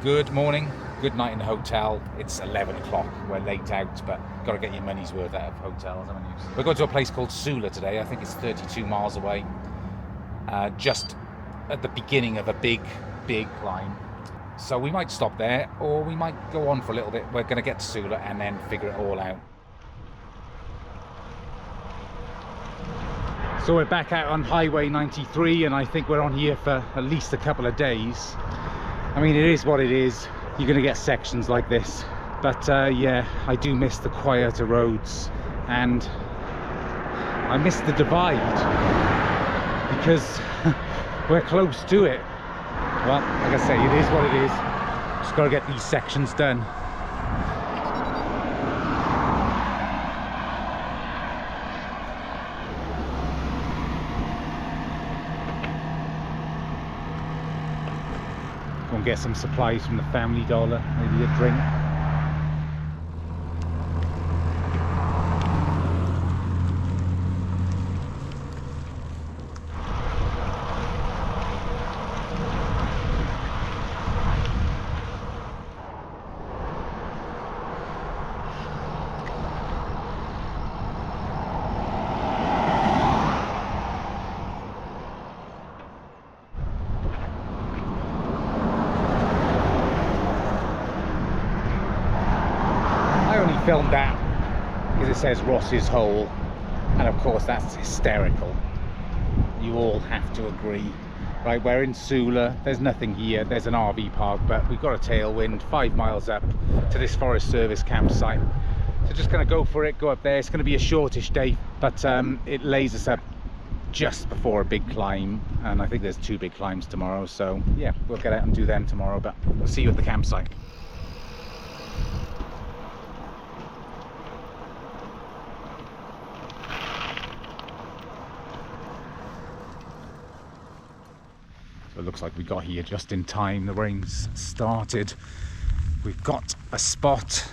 Good morning, good night in the hotel. It's 11 o'clock, we're late out, but got to get your money's worth out of hotels, haven't you? We're going to a place called Sula today. I think it's 32 miles away, just at the beginning of a big climb. So we might stop there, or we might go on for a little bit. We're going to get to Sula and then figure it all out. So we're back out on Highway 93, and I think we're on here for at least a couple of days. I mean, it is what it is. You're going to get sections like this. But yeah, I do miss the quieter roads. And I miss the divide. Because we're close to it. Well, like I say, it is what it is. Just got to get these sections done. Go and get some supplies from the Family Dollar, maybe a drink. Filmed that because it says Ross's Hole, and of course that's hysterical. You all have to agree. Right, we're in Sula, there's nothing here, there's an RV park, but we've got a tailwind 5 miles up to this Forest Service campsite. So just going to go for it, go up there. It's going to be a shortish day, but it lays us up just before a big climb, and I think there's 2 big climbs tomorrow, so yeah, we'll get out and do them tomorrow, but we'll see you at the campsite. So it looks like we got here just in time. The rain's started. We've got a spot.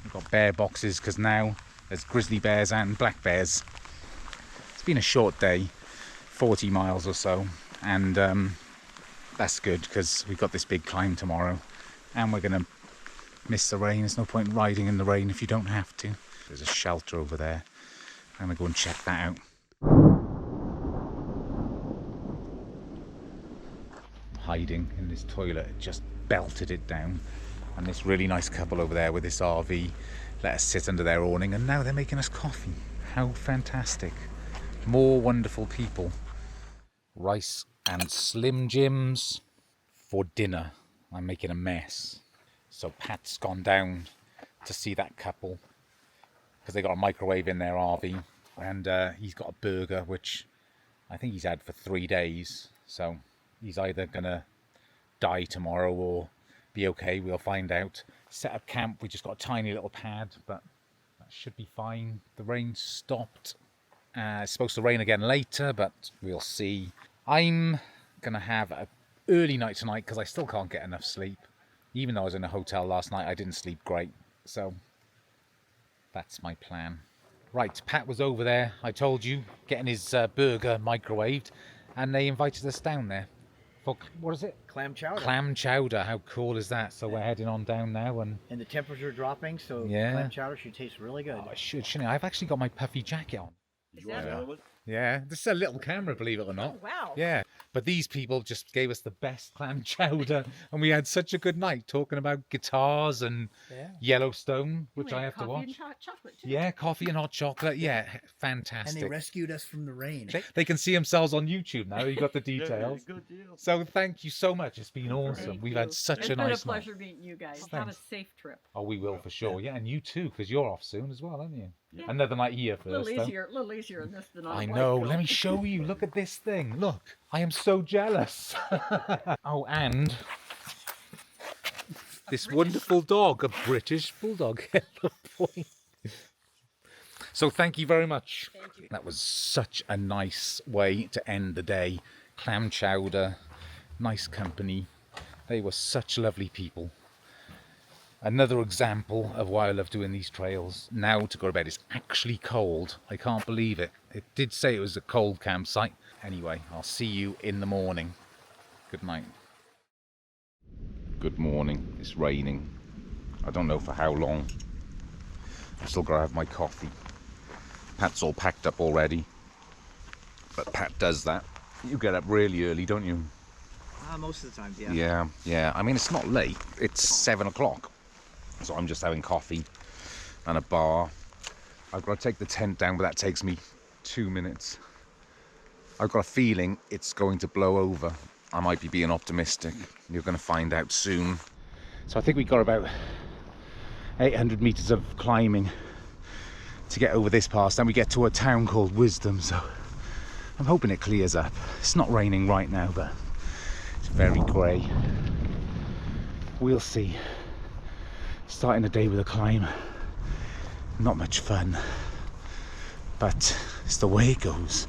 We've got bear boxes because now there's grizzly bears and black bears. It's been a short day, 40 miles or so, and that's good because we've got this big climb tomorrow and we're going to miss the rain. There's no point riding in the rain if you don't have to. There's a shelter over there. I'm going to go and check that out. Hiding in this toilet, it just belted it down, and this really nice couple over there with this RV let us sit under their awning, and now they're making us coffee. How fantastic. More wonderful people. Rice and Slim Jims for dinner. I'm making a mess, so Pat's gone down to see that couple because they got a microwave in their RV, and he's got a burger which I think he's had for 3 days, so he's either gonna die tomorrow or be okay. We'll find out. Set up camp. We just got a tiny little pad, but that should be fine. The rain stopped. It's supposed to rain again later, but we'll see. I'm gonna have an early night tonight because I still can't get enough sleep. Even though I was in a hotel last night, I didn't sleep great. So that's my plan. Right, Pat was over there, I told you, getting his burger microwaved, and they invited us down there. What is it? Clam chowder. Clam chowder. How cool is that? So we're heading on down now, and the temperature dropping, so yeah, clam chowder should taste really good. Oh, I shouldn't I? I've actually got my puffy jacket on. Is that another one? Yeah, this is a little camera, believe it or not. Oh, wow. Yeah, but these people just gave us the best clam chowder, and we had such a good night talking about guitars and Yellowstone, which I have to watch. Coffee and hot chocolate too. Yeah, coffee and hot chocolate. Yeah, fantastic. And they rescued us from the rain. They can see themselves on YouTube now. You got the details. Good deal. So thank you so much. It's been awesome. We've had such a nice It's been a pleasure night. meeting you guys. Thanks. Have a safe trip. Oh, we will for sure. Yeah, and you too, because you're off soon as well, aren't you? Yeah. Another night here A little first. easier in this than on I a know. bike. Let me show you. Look at this thing. Look, I am so jealous. Oh, and this wonderful dog, a British bulldog. So thank you very much. Thank you. That was such a nice way to end the day. Clam chowder, nice company. They were such lovely people. Another example of why I love doing these trails. Now to go to bed, it's actually cold. I can't believe it. It did say it was a cold campsite. Anyway, I'll see you in the morning. Good night. Good morning. It's raining. I don't know for how long. I've still got to have my coffee. Pat's all packed up already. But Pat does that. You get up really early, don't you? Most of the time, yeah. Yeah. I mean, it's not late. It's 7 o'clock. So I'm just having coffee and a bar. I've got to take the tent down, but that takes me 2 minutes. I've got a feeling it's going to blow over. I might be being optimistic. You're going to find out soon. So I think we got about 800 meters of climbing to get over this pass. Then we get to a town called Wisdom. So I'm hoping it clears up. It's not raining right now, but it's very grey. We'll see. Starting the day with a climb. Not much fun, but it's the way it goes.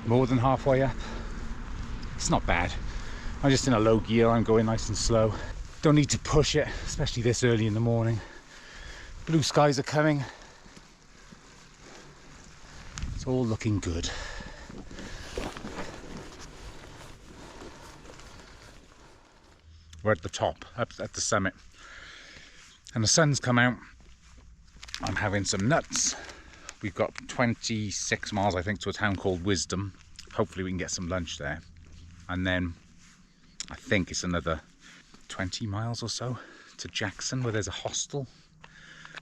More than halfway up. It's not bad. I'm just in a low gear. I'm going nice and slow. Don't need to push it, especially this early in the morning. Blue skies are coming. It's all looking good. We're at the top, up at the summit. And the sun's come out. I'm having some nuts. We've got 26 miles, I think, to a town called Wisdom. Hopefully we can get some lunch there. And then I think it's another 20 miles or so to Jackson, where there's a hostel.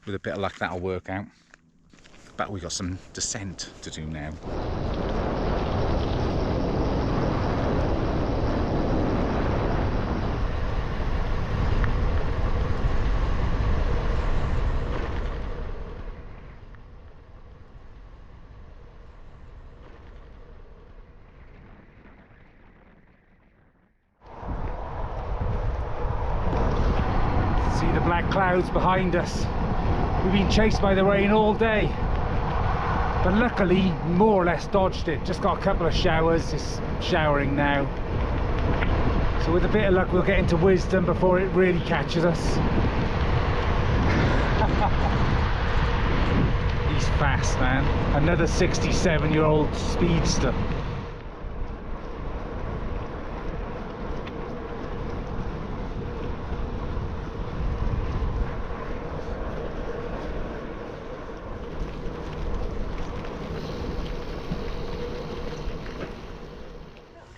With a bit of luck, that'll work out. But we've got some descent to do now. Black clouds behind us. We've been chased by the rain all day, but luckily more or less dodged it. Just got a couple of showers. It's showering now, so with a bit of luck we'll get into Wisdom before it really catches us. He's fast, man. Another 67-year-old speedster.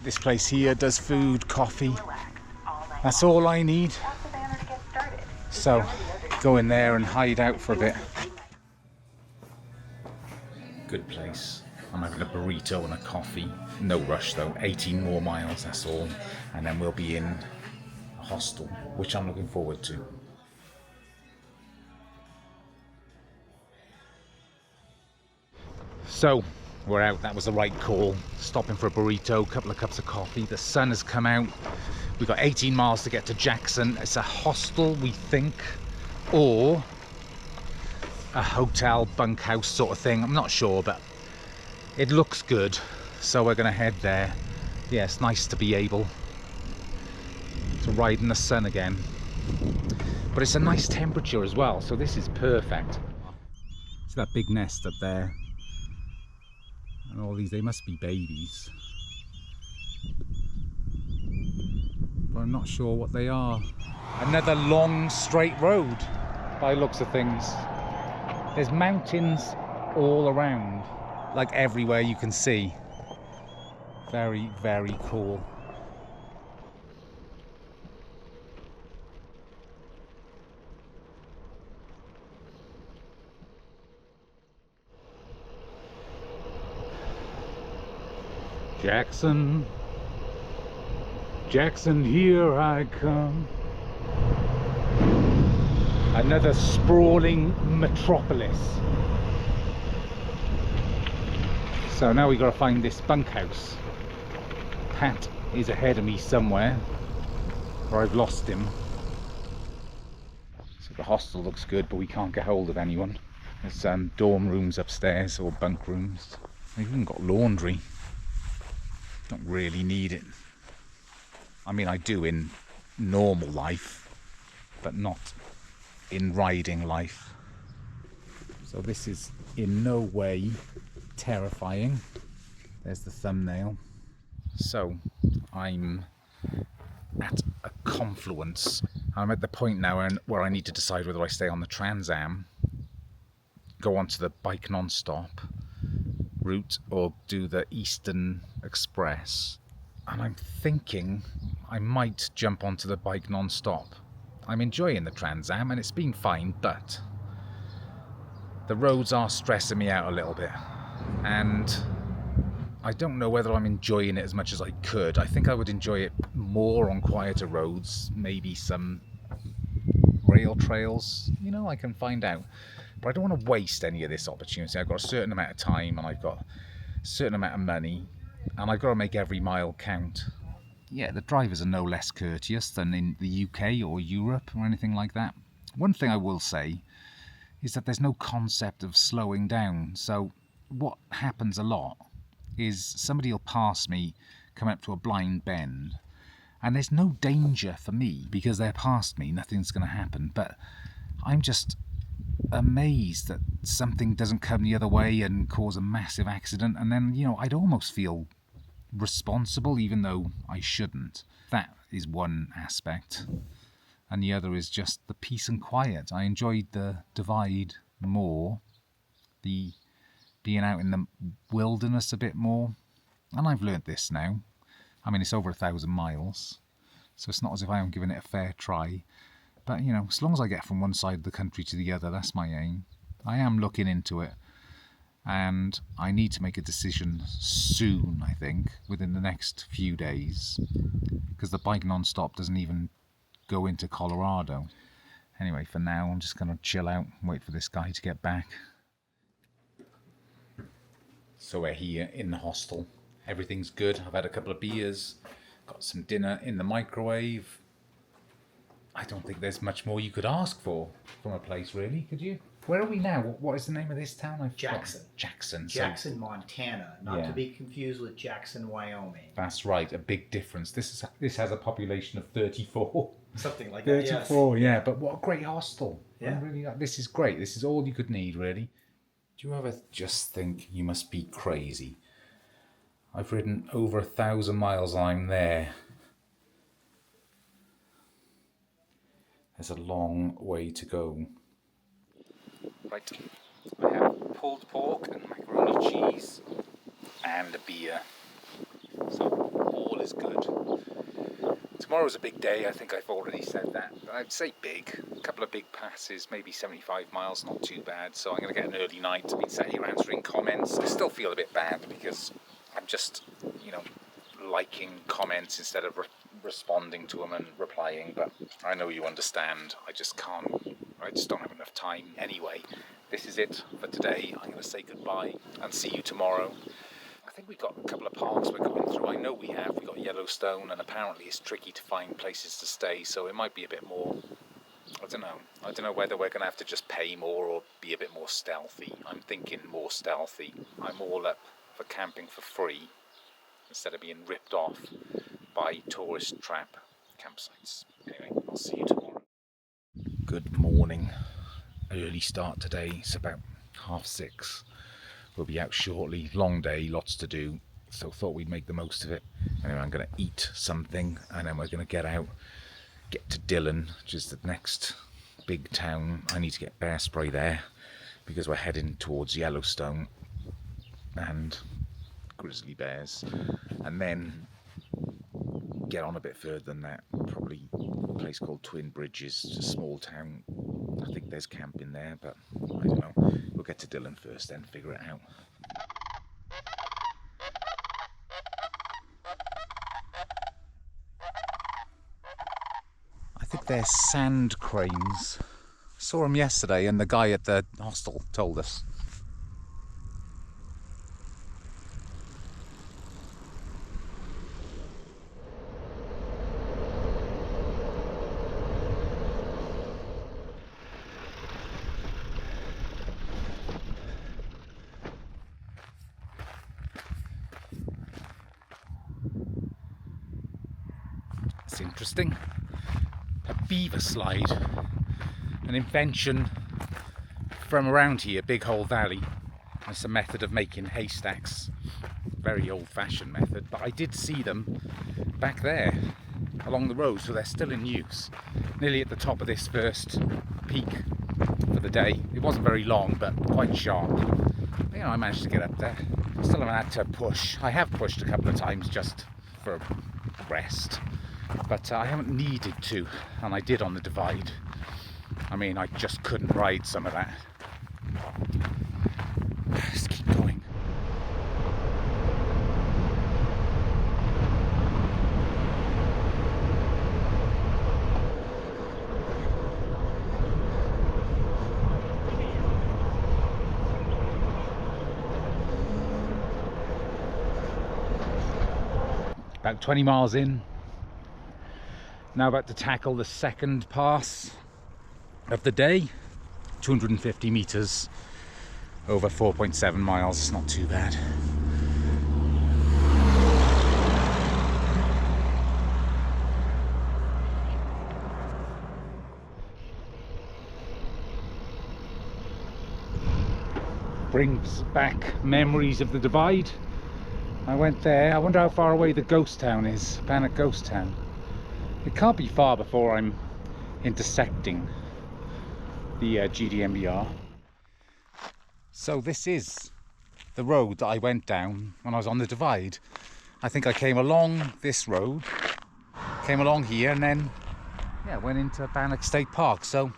This place here does food, coffee. That's all I need. So go in there and hide out for a bit. Good place. I'm having a burrito and a coffee. No rush though. 18 more miles, that's all. And then we'll be in a hostel, which I'm looking forward to. So we're out. That was the right call. Stopping for a burrito, a couple of cups of coffee. The sun has come out. We've got 18 miles to get to Jackson. It's a hostel, we think, or a hotel bunkhouse sort of thing. I'm not sure, but it looks good. So we're going to head there. Yeah, it's nice to be able to ride in the sun again. But it's a nice temperature as well, so this is perfect. It's that big nest up there. And all these, they must be babies. But I'm not sure what they are. Another long straight road by the looks of things. There's mountains all around, like everywhere you can see. Very, very cool. Jackson, Jackson, here I come. Another sprawling metropolis. So now we got to find this bunkhouse. Pat is ahead of me somewhere, or I've lost him. So the hostel looks good, but we can't get hold of anyone. There's dorm rooms upstairs, or bunk rooms. They've even got laundry. Don't really need it. I mean, I do in normal life, but not in riding life. So this is in no way terrifying. There's the thumbnail. So I'm at a confluence. I'm at the point now where I need to decide whether I stay on the TransAm, go onto the Bike Nonstop route, or do the Eastern Express. And I'm thinking I might jump onto the Bike Nonstop. I'm enjoying the TransAm and it's been fine, but the roads are stressing me out a little bit. And I don't know whether I'm enjoying it as much as I could. I think I would enjoy it more on quieter roads, maybe some rail trails. You know, I can find out. But I don't want to waste any of this opportunity. I've got a certain amount of time and I've got a certain amount of money, and I've got to make every mile count. Yeah, the drivers are no less courteous than in the UK or Europe or anything like that. One thing I will say is that there's no concept of slowing down. So what happens a lot is somebody will pass me, come up to a blind bend, and there's no danger for me because they're past me, nothing's going to happen. But I'm just amazed that something doesn't come the other way and cause a massive accident, and then, you know, I'd almost feel responsible even though I shouldn't. That is one aspect, and the other is just the peace and quiet. I enjoyed the divide more, the being out in the wilderness a bit more, and I've learnt this now. I mean, it's over 1,000 miles, so it's not as if I haven't given it a fair try. But, you know, as long as I get from one side of the country to the other, that's my aim. I am looking into it, and I need to make a decision soon, I think, within the next few days, because the Bike Nonstop doesn't even go into Colorado. Anyway, for now, I'm just going to chill out and wait for this guy to get back. So we're here in the hostel. Everything's good. I've had a couple of beers, got some dinner in the microwave. I don't think there's much more you could ask for from a place, really, could you? Where are we now? What is the name of this town? Jackson. Jackson. Jackson, Montana, not Yeah. to be confused with Jackson, Wyoming. That's right, a big difference. This has a population of 34. Something like that. 34, yeah. But what a great hostel. Yeah. This is great. This is all you could need, really. Do you ever just think you must be crazy? I've ridden over 1,000 miles and I'm there. There's a long way to go. Right, I have pulled pork and macaroni cheese and a beer. So all is good. Tomorrow's a big day, I think I've already said that. I'd say big. A couple of big passes, maybe 75 miles, not too bad. So I'm going to get an early night. I've been sat here answering comments. I still feel a bit bad because I'm just, you know, liking comments instead of responding to them and replying, but I know you understand. I just don't have enough time. Anyway, this is it for today. I'm going to say goodbye and see you tomorrow. I think we've got a couple of parks we're going through. I know we have. We've got Yellowstone, and apparently it's tricky to find places to stay, so it might be a bit more, I don't know whether we're going to have to just pay more or be a bit more stealthy. I'm thinking more stealthy. I'm all up for camping for free instead of being ripped off by tourist trap campsites. Anyway, I'll see you tomorrow. Good morning. Early start today. It's about 6:30. We'll be out shortly. Long day, lots to do. So thought we'd make the most of it. Anyway, I'm going to eat something and then we're going to get out, get to Dillon, which is the next big town. I need to get bear spray there because we're heading towards Yellowstone and grizzly bears, and then get on a bit further than that, probably a place called Twin Bridges, it's a small town. I think there's camping there, but I don't know. We'll get to Dillon first, then figure it out. I think they're sand cranes. Saw them yesterday and the guy at the hostel told us. That's interesting. A beaver slide, an invention from around here, Big Hole Valley. It's a method of making haystacks, very old-fashioned method, but I did see them back there along the road, so they're still in use. Nearly at the top of this first peak for the day. It wasn't very long, but quite sharp. You know, I managed to get up there. Still haven't had to push. I have pushed a couple of times just for rest, but I haven't needed to, and I did on the divide. I mean, I just couldn't ride some of that. Let's keep going. About 20 miles in. Now about to tackle the second pass of the day. 250 meters over 4.7 miles. It's not too bad. Brings back memories of the divide. I went there. I wonder how far away the ghost town is. Bannock Ghost Town. It can't be far before I'm intersecting the GDMBR. So this is the road that I went down when I was on the divide. I think I came along this road, came along here, and then went into Bannock State Park. So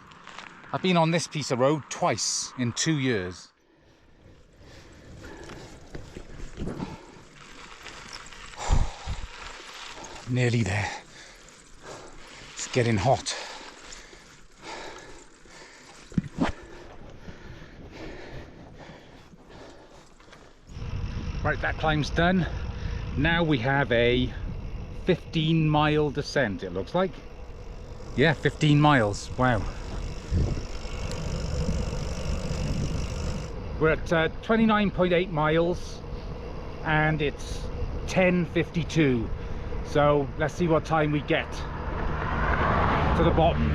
I've been on this piece of road twice in 2 years. Nearly there. It's getting hot. Right, that climb's done. Now we have a 15-mile descent, it looks like. Yeah, 15 miles. Wow. We're at 29.8 miles and it's 10:52. So let's see what time we get to the bottom.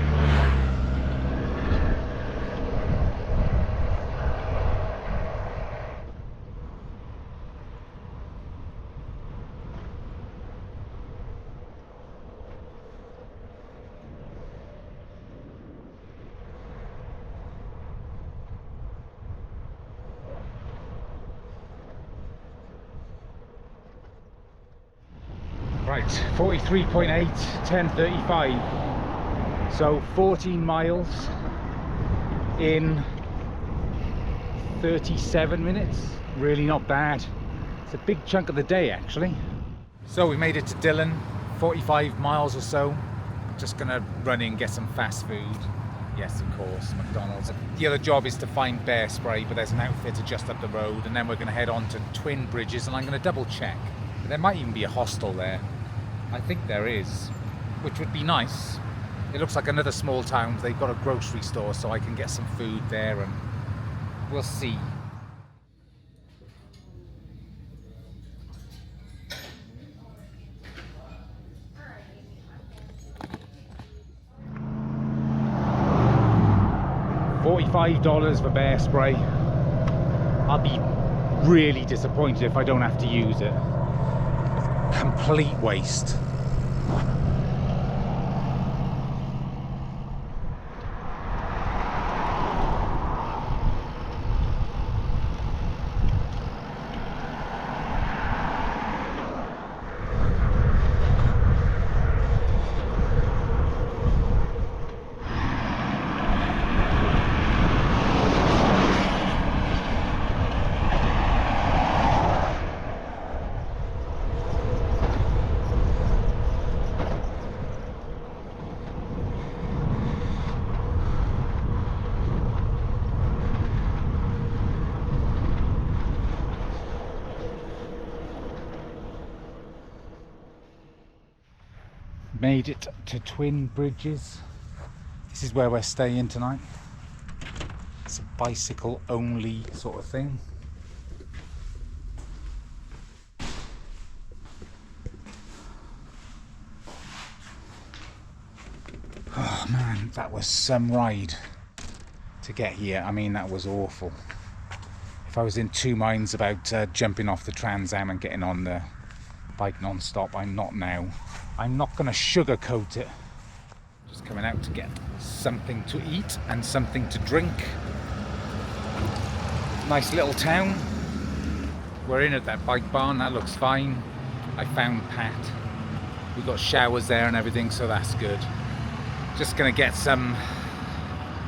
Right, 43.8, 10:35. So 14 miles in 37 minutes. Really not bad. It's a big chunk of the day actually. So we made it to Dillon, 45 miles or so. Just gonna run in, get some fast food. Yes, of course, McDonald's. The other job is to find bear spray, but there's an outfitter just up the road, and then we're gonna head on to Twin Bridges, and I'm gonna double check. There might even be a hostel there. I think there is, which would be nice. It looks like another small town. They've got a grocery store, so I can get some food there, and we'll see. $45 for bear spray. I'll be really disappointed if I don't have to use it. Complete waste. Made it to Twin Bridges. This is where we're staying tonight. It's a bicycle only sort of thing. Oh man, that was some ride to get here. I mean, that was awful. If I was in two minds about jumping off the Trans Am and getting on the Bike Nonstop, I'm not now. I'm not going to sugarcoat it. Just coming out to get something to eat and something to drink. Nice little town. We're in at that bike barn, that looks fine. I found Pat. We've got showers there and everything, so that's good. Just gonna get some,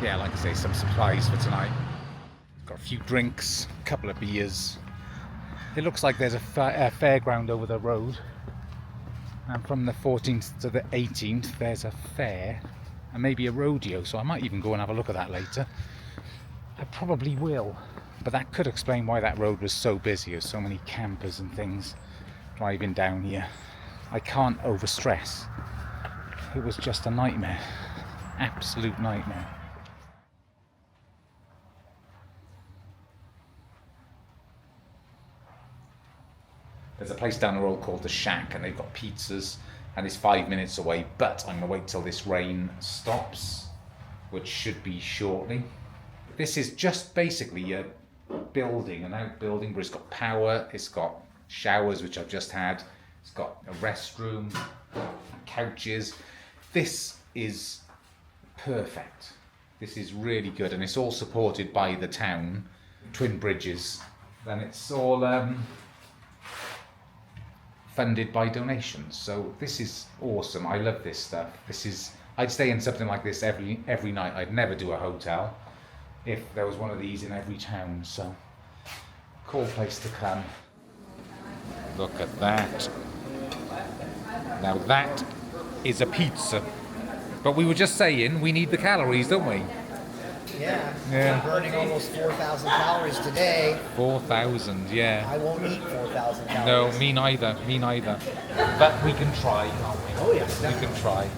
yeah, like I say, some supplies for tonight. Got a few drinks, a couple of beers. It looks like there's a fairground over the road. And from the 14th to the 18th, there's a fair and maybe a rodeo, so I might even go and have a look at that later. I probably will, but that could explain why that road was so busy. There's so many campers and things driving down here. I can't overstress. It was just a nightmare. Absolute nightmare. There's a place down the road called The Shack and they've got pizzas and it's 5 minutes away, but I'm going to wait till this rain stops, which should be shortly. This is just basically a building, an outbuilding, but it's got power, it's got showers, which I've just had, it's got a restroom, couches. This is perfect. This is really good, and it's all supported by the town, twin bridges, and it's all funded by donations. So this is awesome. I love this stuff. I'd stay in something like this every night. I'd never do a hotel if there was one of these in every town. So cool place to come. Look at that. Now that is a pizza. But we were just saying we need the calories, don't we? Yeah. I'm burning almost 4,000 calories today. 4,000, yeah. I won't eat 4,000 calories. No, me neither. But we can try, can't we? Oh yeah, We can try.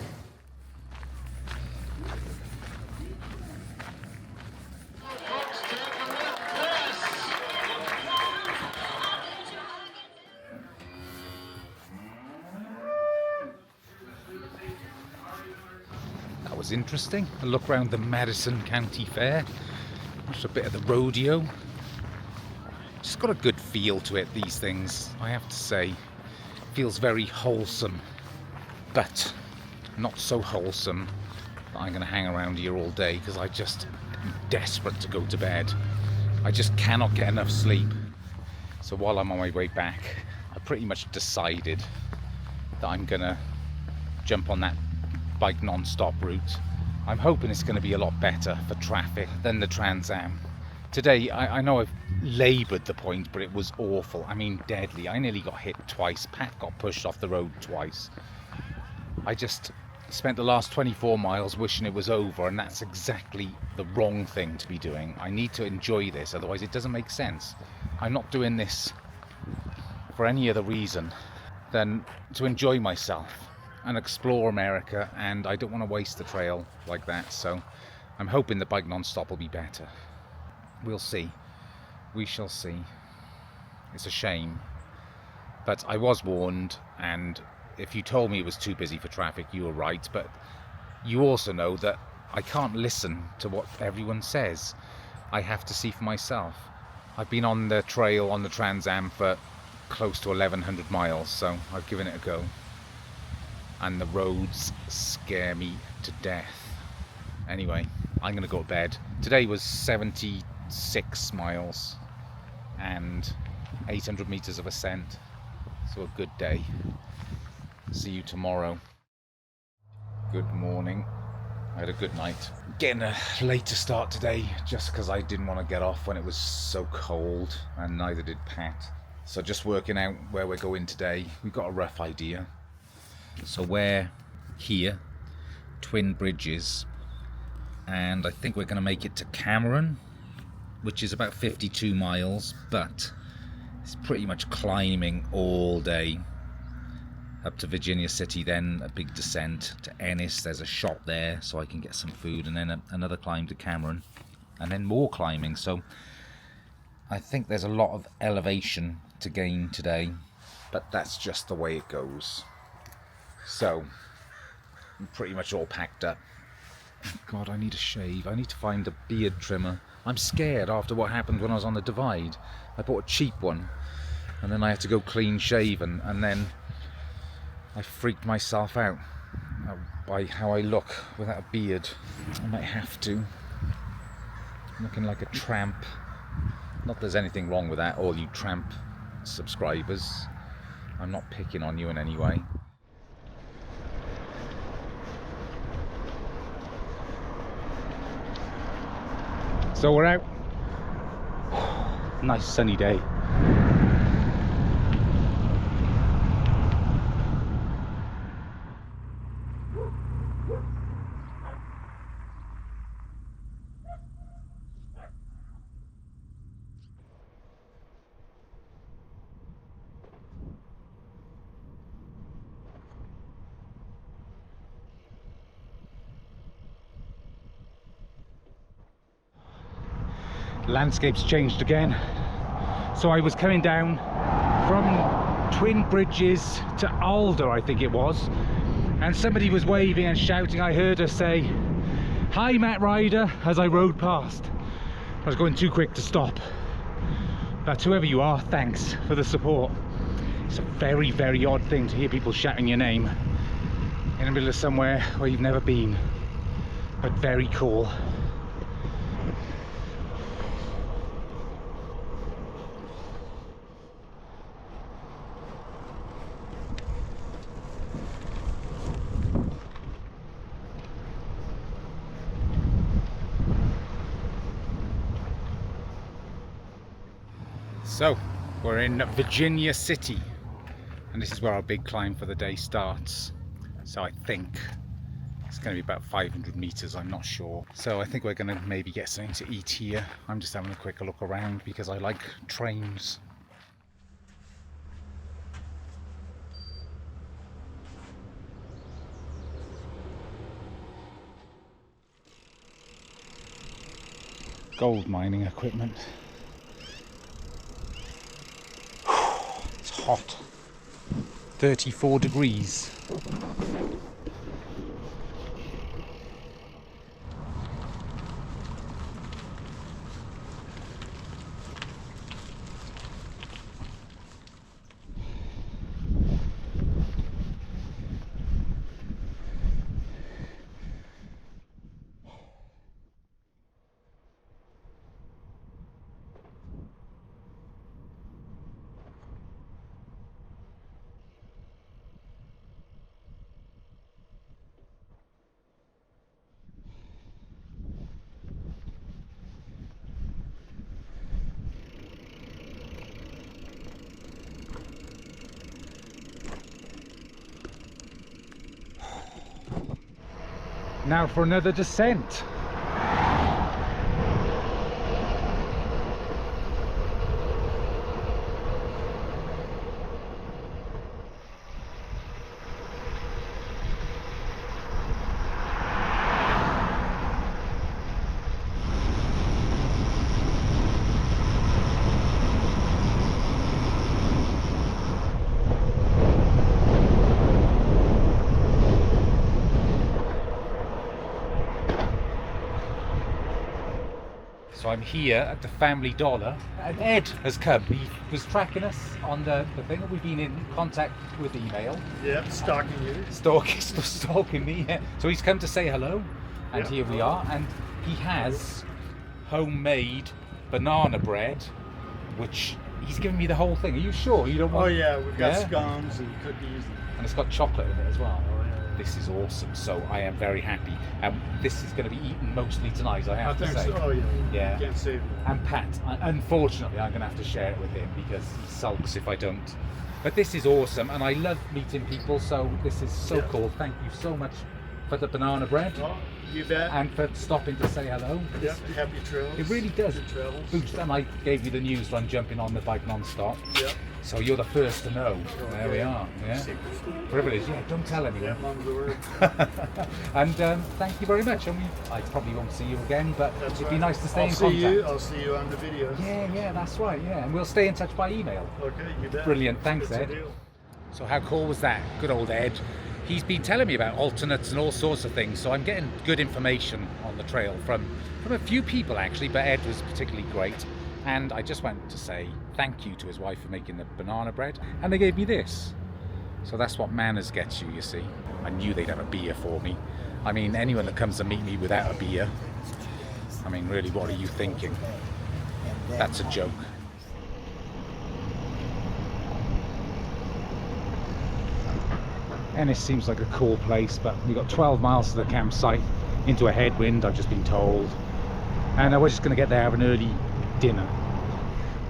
That was interesting. A look around the Madison County Fair. Just a bit of the rodeo. Just got a good feel to it, these things, I have to say. Feels very wholesome, but not so wholesome that I'm going to hang around here all day, because I just am desperate to go to bed. I just cannot get enough sleep. So while I'm on my way back, I pretty much decided that I'm going to jump on that Bike Nonstop route. I'm hoping it's going to be a lot better for traffic than the Trans Am. Today, I know I've laboured the point, but it was awful. I mean, deadly. I nearly got hit twice. Pat got pushed off the road twice. I just spent the last 24 miles wishing it was over, and that's exactly the wrong thing to be doing. I need to enjoy this, otherwise it doesn't make sense. I'm not doing this for any other reason than to enjoy myself and explore America, and I don't want to waste the trail like that, so I'm hoping the Bike Nonstop will be better. We'll see. We shall see. It's a shame, but I was warned, and if you told me it was too busy for traffic, you were right, but you also know that I can't listen to what everyone says. I have to see for myself. I've been on the trail on the Trans Am for close to 1,100 miles, so I've given it a go. And the roads scare me to death. Anyway, I'm going to go to bed. Today was 76 miles and 800 meters of ascent, so a good day. See you tomorrow. Good morning. I had a good night. Getting a later start today just because I didn't want to get off when it was so cold, and neither did Pat. So just working out where we're going today. We've got a rough idea. So we're here, Twin Bridges, and I think we're going to make it to Cameron, which is about 52 miles, but it's pretty much climbing all day up to Virginia City, then a big descent to Ennis. There's a shop there so I can get some food, and then another climb to Cameron, and then more climbing. So I think there's a lot of elevation to gain today, but that's just the way it goes. So I'm pretty much all packed up. God, I need a shave. I need to find a beard trimmer. I'm scared after what happened when I was on the divide. I bought a cheap one and then I had to go clean shaven, and then I freaked myself out by how I look without a beard. I might have to. I'm looking like a tramp. Not that there's anything wrong with that, all you tramp subscribers. I'm not picking on you in any way. So we're out. Nice sunny day. Landscape's changed again. So I was coming down from Twin Bridges to Alder, I think it was, and somebody was waving and shouting. I heard her say, "Hi Matt Ryder," as I rode past. I was going too quick to stop. But whoever you are, thanks for the support. It's a very, very odd thing to hear people shouting your name in the middle of somewhere where you've never been, but very cool. So, we're in Virginia City, and this is where our big climb for the day starts. So I think it's going to be about 500 meters, I'm not sure. So I think we're going to maybe get something to eat here. I'm just having a quick look around because I like trains. Gold mining equipment. It's hot. 34 degrees. Now for another descent. So I'm here at the Family Dollar, and Ed has come. He was tracking us on the thing. We've been in contact with email. Yep, stalking you. Stalking me, yeah. So he's come to say hello, and Yep. here we are. And he has homemade banana bread, which he's given me the whole thing. Are you sure you don't want? Oh yeah, we've got Yeah? scones and cookies. And it's got chocolate in it as well. Oh, yeah. This is awesome, so I am very happy. This is going to be eaten mostly tonight, I I have to think say. so. Oh yeah. Yeah. Can't save it. And Pat, unfortunately, I'm going to have to share it with him because he sulks if I don't. But this is awesome, and I love meeting people, so this is so Yeah. cool. Thank you so much for the banana bread Oh, you bet. and for stopping to say hello. Yep, happy travels. It really does. Good travels. Boost, and I gave you the news when jumping on the Bike Nonstop. Yep. So you're the first to know. Okay. There we are. Yeah. Secret. Privilege. Yeah. Don't tell Yeah, anyone. mum's the word. And thank you very much. I probably won't see you again, but That's it'd right. be nice to stay I'll in see contact. you. I'll see you on the videos. Yeah, that's right. Yeah, and we'll stay in touch by email. Okay, you bet. Brilliant. Thanks, It's a Ed. deal. So how cool was that? Good old Ed. he's been telling me about alternates and all sorts of things, so I'm getting good information on the trail from a few people actually, but Ed was particularly great. And I just went to say thank you to his wife for making the banana bread, and they gave me this. So that's what manners gets you, you see. I knew they'd have a beer for me. I mean, anyone that comes to meet me without a beer, I mean, really, what are you thinking? That's a joke. Ennis seems like a cool place, but we've got 12 miles to the campsite into a headwind, I've just been told. And we're just going to get there, have an early dinner.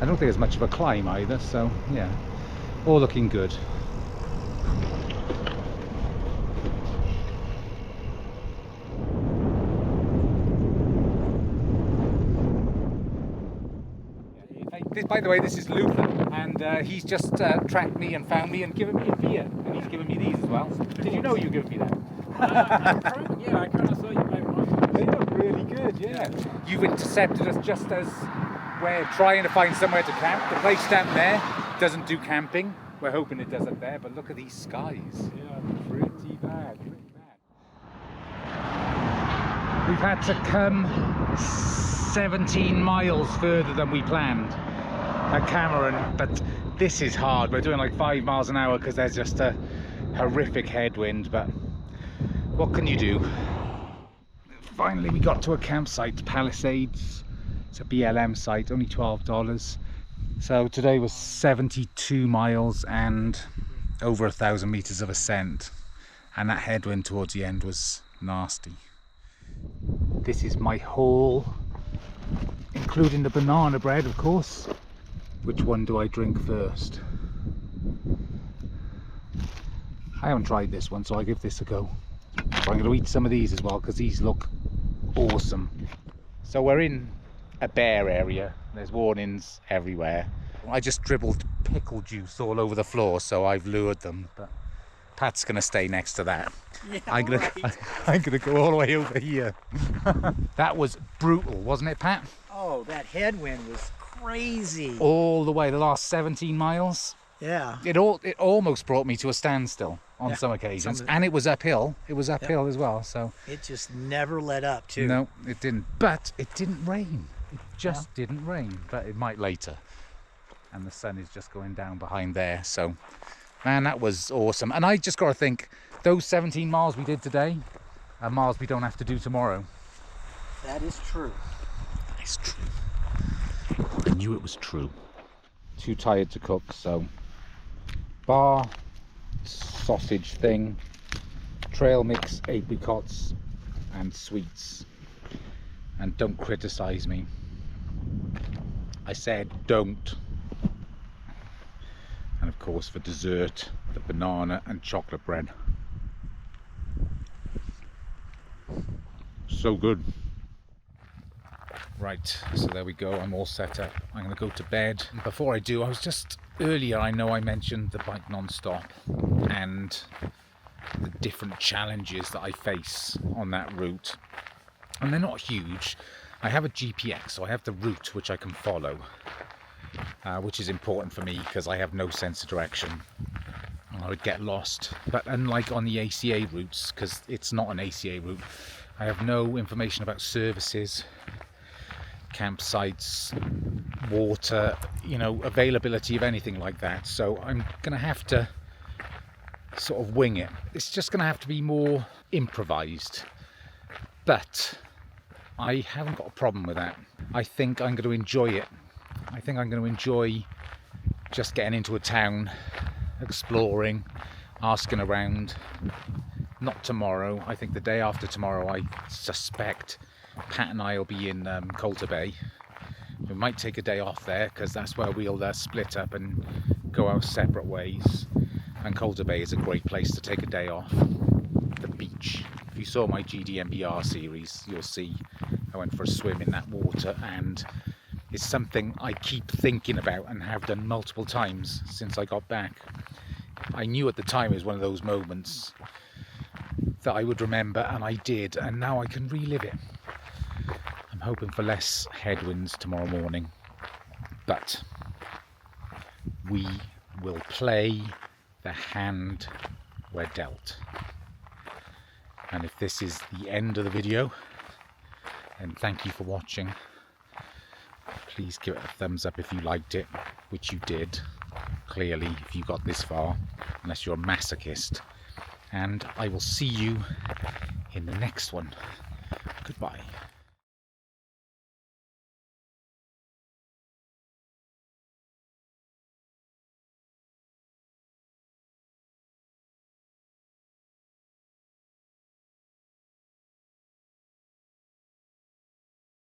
I don't think there's much of a climb either, so yeah, all looking good. By the way, this is Luther, and he's just tracked me and found me and given me a beer, and he's given me these as well. Did you know you were giving me that? Yeah, I kind of saw you play one. They look really good, yeah. You've intercepted us just as we're trying to find somewhere to camp. The place down there doesn't do camping. We're hoping it does up there, but look at these skies. Yeah, pretty bad. We've had to come 17 miles further than we planned at Cameron, but this is hard. We're doing like 5 miles an hour because there's just a horrific headwind, but what can you do? Finally we got to a campsite, Palisades. It's a BLM site, only $12. So today was 72 miles and over 1,000 meters of ascent, and that headwind towards the end was nasty. This is my haul, including the banana bread, of course. Which one do I drink first? I haven't tried this one, so I'll give this a go. So I'm going to eat some of these as well, because these look awesome. So we're in a bear area. There's warnings everywhere. I just dribbled pickle juice all over the floor, so I've lured them. But Pat's going to stay next to that. Yeah, I'm gonna go all the way over here. That was brutal, wasn't it, Pat? Oh, that headwind was crazy. All the way, the last 17 miles. Yeah. It almost brought me to a standstill on some occasions, and it was uphill. It was uphill as well, so It just never let up, too. no, it didn't. But it didn't rain. It just didn't rain, but it might later. And the sun is just going down behind there. So, man, that was awesome. And I just got to think, those 17 miles we did today are miles we don't have to do tomorrow. That is true. That is true. I knew it was true. Too tired to cook, so bar, sausage thing, trail mix, apricots and sweets. And don't criticize me. I said don't. And of course for dessert, the banana and chocolate bread. So good. Right, so there we go, I'm all set up. I'm going to go to bed. Before I do, earlier I know I mentioned the Bike Nonstop and the different challenges that I face on that route. And they're not huge. I have a GPX, so I have the route which I can follow, which is important for me because I have no sense of direction. I would get lost. But unlike on the ACA routes, because it's not an ACA route, I have no information about services, campsites, water, availability of anything like that. So I'm going to have to sort of wing it. It's just going to have to be more improvised. But I haven't got a problem with that. I think I'm going to enjoy it. I think I'm going to enjoy just getting into a town, exploring, asking around. Not tomorrow. I think the day after tomorrow, I suspect Pat and I will be in Coulter Bay. We might take a day off there because that's where we'll split up and go our separate ways. And Coulter Bay is a great place to take a day off. The beach. If you saw my GDMBR series, you'll see I went for a swim in that water, and it's something I keep thinking about and have done multiple times since I got back. I knew at the time it was one of those moments that I would remember, and I did, and now I can relive it. I'm hoping for less headwinds tomorrow morning, but we will play the hand we're dealt. And if this is the end of the video, then thank you for watching. Please give it a thumbs up if you liked it, which you did, clearly, if you got this far, unless you're a masochist. And I will see you in the next one. Goodbye.